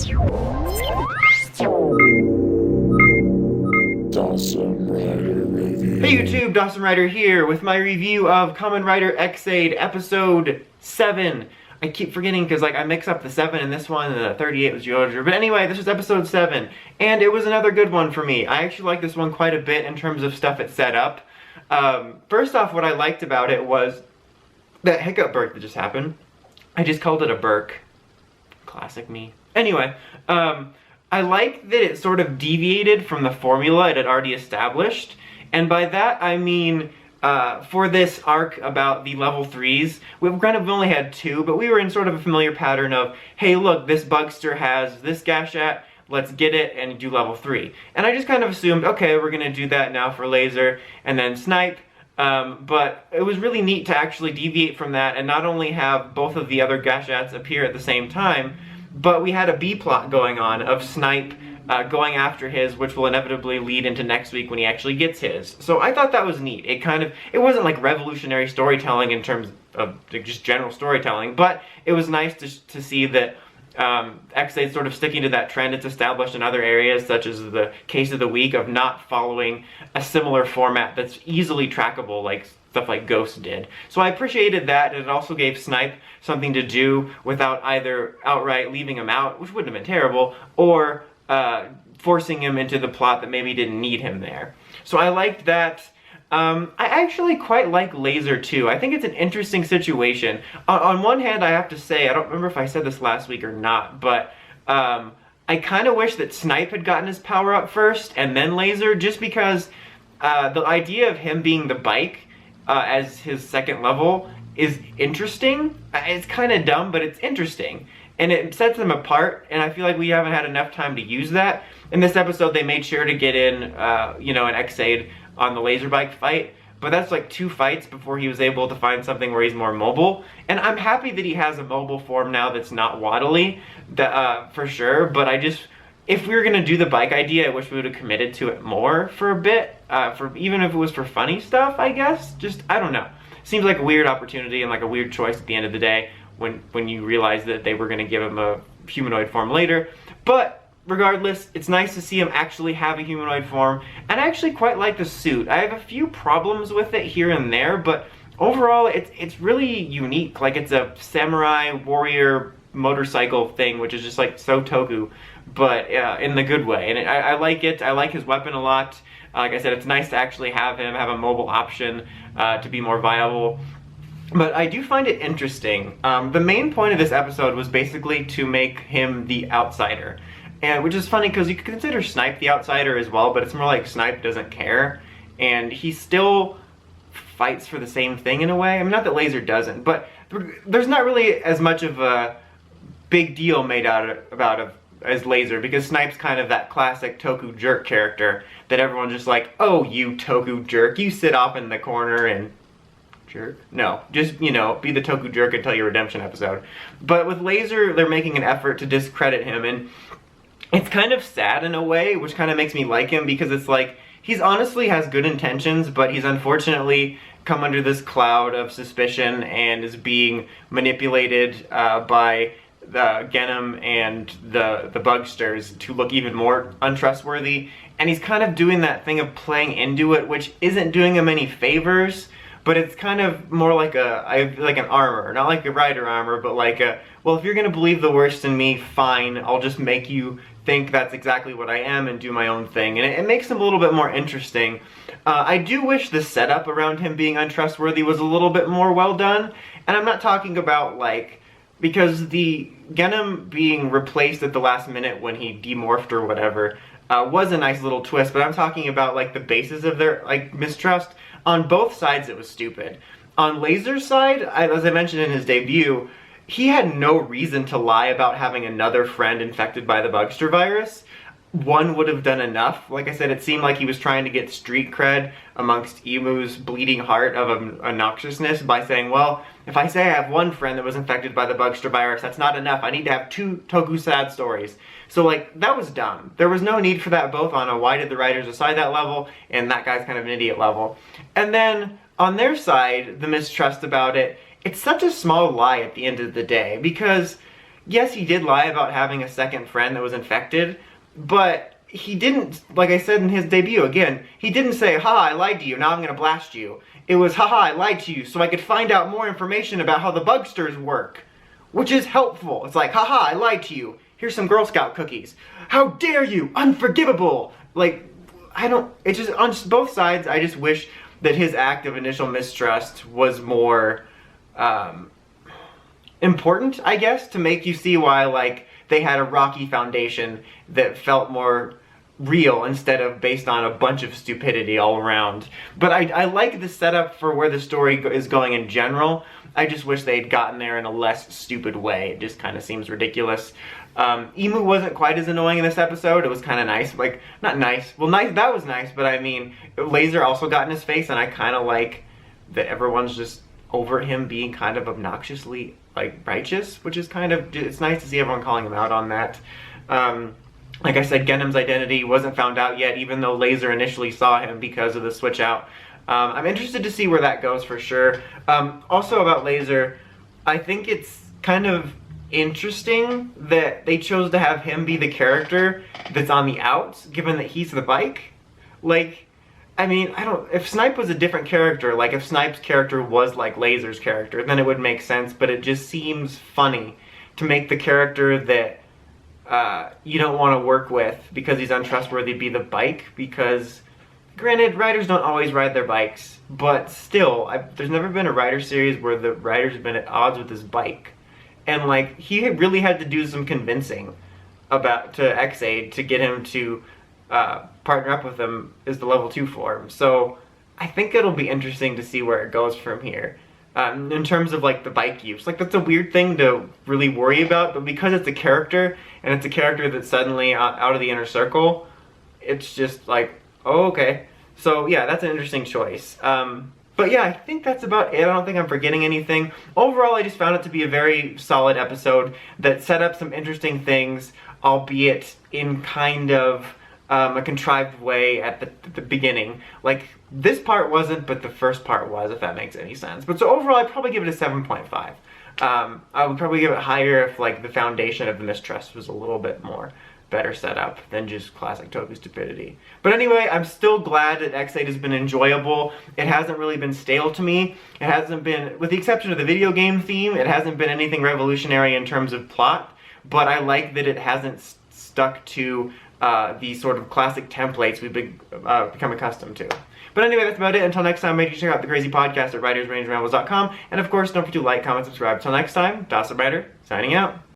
Hey YouTube, Dawson Rider here with my review of Kamen Rider Ex-Aid Episode 7. I keep forgetting because I mix up the 7 in this one and the 38 was Yoder. But anyway, this is Episode 7, and it was another good one for me. I actually like this one quite a bit in terms of stuff it set up. First off, what I liked about it was that hiccup burk that just happened. I just called it a burk. Classic me. Anyway, I like that it sort of deviated from the formula it had already established. And by that, I mean, for this arc about the level 3s, we've only had 2, but we were in sort of a familiar pattern of, hey look, this bugster has this gashat, let's get it and do level 3. And I just kind of assumed, okay, we're gonna do that now for Lazer, and then Snipe. But it was really neat to actually deviate from that and not only have both of the other gashats appear at the same time, but we had a B-plot going on of Snipe going after his, which will inevitably lead into next week when he actually gets his. So I thought that was neat. It wasn't like revolutionary storytelling in terms of just general storytelling, but it was nice to see that Ex-Aid sort of sticking to that trend it's established in other areas, such as the case of the week of not following a similar format that's easily trackable, like stuff like Ghost did. So I appreciated that, and it also gave Snipe something to do without either outright leaving him out, which wouldn't have been terrible, or forcing him into the plot that maybe didn't need him there. So I liked that. I actually quite like Lazer too. I think it's an interesting situation. On one hand, I have to say, I don't remember if I said this last week or not, but I kind of wish that Snipe had gotten his power up first and then Lazer, just because the idea of him being the bike as his second level is interesting. It's kind of dumb, but it's interesting. And it sets them apart, and I feel like we haven't had enough time to use that. In this episode, they made sure to get in, an Ex-Aid on the Lazer bike fight, but that's like 2 fights before he was able to find something where he's more mobile. And I'm happy that he has a mobile form now that's not waddly, for sure, but if we were gonna do the bike idea, I wish we would have committed to it more for a bit, even if it was for funny stuff, I guess. I don't know. Seems like a weird opportunity and like a weird choice at the end of the day when you realize that they were gonna give him a humanoid form later. But regardless, it's nice to see him actually have a humanoid form, and I actually quite like the suit. I have a few problems with it here and there, but overall it's really unique. Like, it's a samurai warrior motorcycle thing, which is just like so Toku, but in the good way. And I like it. I like his weapon a lot. Like I said, it's nice to actually have him have a mobile option to be more viable. But I do find it interesting. The main point of this episode was basically to make him the outsider. And which is funny because you could consider Snipe the outsider as well, but it's more like Snipe doesn't care. And he still fights for the same thing in a way. I mean, not that Lazer doesn't, but there's not really as much of a big deal made about as Lazer, because Snipe's kind of that classic Toku jerk character that everyone's just like, oh, you Toku jerk, you sit off in the corner and jerk? No, just, be the Toku jerk until your redemption episode. But with Lazer, they're making an effort to discredit him, and it's kind of sad in a way, which kind of makes me like him, because it's like, he's honestly has good intentions, but he's unfortunately come under this cloud of suspicion and is being manipulated by the Genom and the Bugsters to look even more untrustworthy. And he's kind of doing that thing of playing into it, which isn't doing him any favors. But it's kind of more like an armor, not like a rider armor, but like well, if you're gonna believe the worst in me, fine, I'll just make you think that's exactly what I am and do my own thing. And it makes him a little bit more interesting. I do wish the setup around him being untrustworthy was a little bit more well done. And I'm not talking about because the Genom being replaced at the last minute when he demorphed or whatever was a nice little twist, but I'm talking about the basis of their mistrust. On both sides it was stupid. On Lazer's side, as I mentioned in his debut, he had no reason to lie about having another friend infected by the Bugster virus. One would have done enough. Like I said, it seemed like he was trying to get street cred amongst Emu's bleeding heart of obnoxiousness by saying, well, if I say I have one friend that was infected by the Bugster virus, that's not enough. I need to have 2 Toku sad stories. So that was dumb. There was no need for that, both on a why did the writers decide that level and that guy's kind of an idiot level. And then on their side, the mistrust about it, it's such a small lie at the end of the day, because yes, he did lie about having a second friend that was infected, but he didn't, like I said in his debut again, he didn't say, haha, I lied to you, now I'm gonna blast you. It was, haha, I lied to you so I could find out more information about how the bugsters work. Which is helpful. It's like, haha, I lied to you. Here's some Girl Scout cookies. How dare you? Unforgivable! Like, it's just, on both sides, I just wish that his act of initial mistrust was more, important, I guess, to make you see why, like, they had a rocky foundation that felt more real instead of based on a bunch of stupidity all around. But I like the setup for where the story is going in general. I just wish they'd gotten there in a less stupid way. It just kind of seems ridiculous. Emu wasn't quite as annoying in this episode. It was kind of nice. Like, not nice. Well, nice, that was nice, but I mean, Lazer also got in his face, and I kind of like that everyone's just over him being kind of obnoxiously, like, righteous, which is kind of, it's nice to see everyone calling him out on that. Like I said, Genham's identity wasn't found out yet, even though Lazer initially saw him because of the switch out. I'm interested to see where that goes for sure. Also about Lazer, I think it's kind of interesting that they chose to have him be the character that's on the outs, given that he's the bike. Like, I mean, if Snipe was a different character, like if Snipe's character was like Lazer's character, then it would make sense, but it just seems funny to make the character that you don't want to work with because he's untrustworthy be the bike, because granted, riders don't always ride their bikes, but still, there's never been a rider series where the rider's been at odds with his bike. And like, he really had to do some convincing to Ex-Aid to get him to partner up with him as the level 2 form. So I think it'll be interesting to see where it goes from here. In terms of like the bike use. Like, that's a weird thing to really worry about, but because it's a character, and it's a character that's suddenly out of the inner circle, it's just like, oh, okay. So yeah, that's an interesting choice. But yeah, I think that's about it. I don't think I'm forgetting anything. Overall, I just found it to be a very solid episode that set up some interesting things, albeit in kind of a contrived way at the beginning. Like, this part wasn't, but the first part was, if that makes any sense. But so overall, I'd probably give it a 7.5. I would probably give it higher if like the foundation of the mistrust was a little bit more better set up than just classic Toku stupidity. But anyway, I'm still glad that Ex-Aid has been enjoyable. It hasn't really been stale to me. It hasn't been, with the exception of the video game theme, it hasn't been anything revolutionary in terms of plot, but I like that it hasn't stuck to the sort of classic templates we've become accustomed to. But anyway, that's about it. Until next time, make sure you check out the Crazy Podcast at writersrangerambles.com. And of course, don't forget to like, comment, subscribe. Until next time, Dawson Rider, signing out.